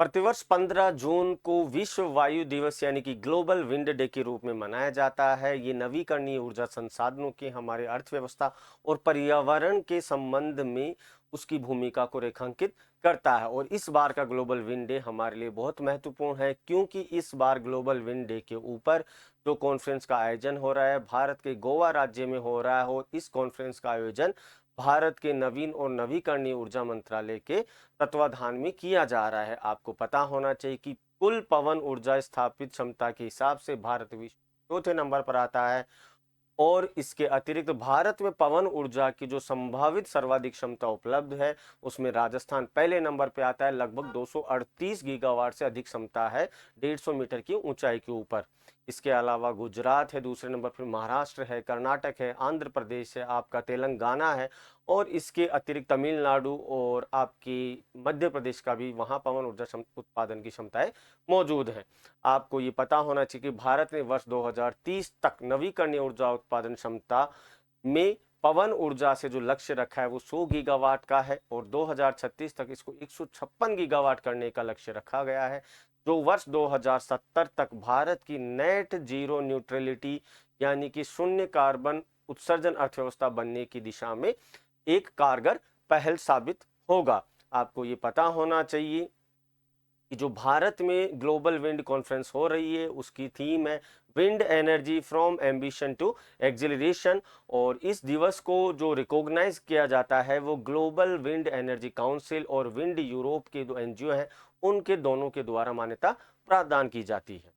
प्रतिवर्ष 15 जून को विश्व वायु दिवस यानी कि ग्लोबल विंड डे के रूप में मनाया जाता है। ये नवीकरणीय ऊर्जा संसाधनों के हमारे अर्थव्यवस्था और पर्यावरण के संबंध में उसकी भूमिका को रेखांकित करता है। और इस बार का ग्लोबल विंड डे हमारे लिए बहुत महत्वपूर्ण है, क्योंकि इस बार ग्लोबल विंड डे के ऊपर जो कॉन्फ्रेंस का आयोजन हो रहा है भारत के गोवा राज्य में हो रहा है। और इस कॉन्फ्रेंस का आयोजन भारत के नवीन और नवीकरणीय ऊर्जा मंत्रालय के तत्वाधान में किया जा रहा है। आपको पता होना चाहिए कि कुल पवन ऊर्जा स्थापित क्षमता के हिसाब से भारत विश्व चौथे नंबर पर आता है। और इसके अतिरिक्त भारत में पवन ऊर्जा की जो संभावित सर्वाधिक क्षमता उपलब्ध है उसमें राजस्थान पहले नंबर पे आता है। लगभग 238 गीगावाट से अधिक क्षमता है 150 मीटर की ऊंचाई के ऊपर। इसके अलावा गुजरात है दूसरे नंबर पर, महाराष्ट्र है, कर्नाटक है, आंध्र प्रदेश है, आपका तेलंगाना है। और इसके अतिरिक्त तमिलनाडु और आपकी मध्य प्रदेश का भी वहां पवन ऊर्जा उत्पादन की क्षमताएं मौजूद हैं। आपको ये पता होना चाहिए कि भारत ने वर्ष 2030 तक नवीकरणीय ऊर्जा उत्पादन क्षमता में पवन ऊर्जा से जो लक्ष्य रखा है वो 100 गीगावाट का है, और 2036 तक इसको 156 गीगावाट करने का लक्ष्य रखा गया है, जो वर्ष 2070 तक भारत की नेट जीरो न्यूट्रलिटी यानी कि शून्य कार्बन उत्सर्जन अर्थव्यवस्था बनने की दिशा में एक कारगर पहल साबित होगा। आपको ये पता होना चाहिए कि जो भारत में ग्लोबल विंड कॉन्फ्रेंस हो रही है उसकी थीम है wind energy from ambition to acceleration. और इस दिवस को जो रिकॉग्नाइज किया जाता है वो ग्लोबल विंड एनर्जी काउंसिल और विंड यूरोप के जो एनजीओ हैं उनके दोनों के द्वारा मान्यता प्रदान की जाती है।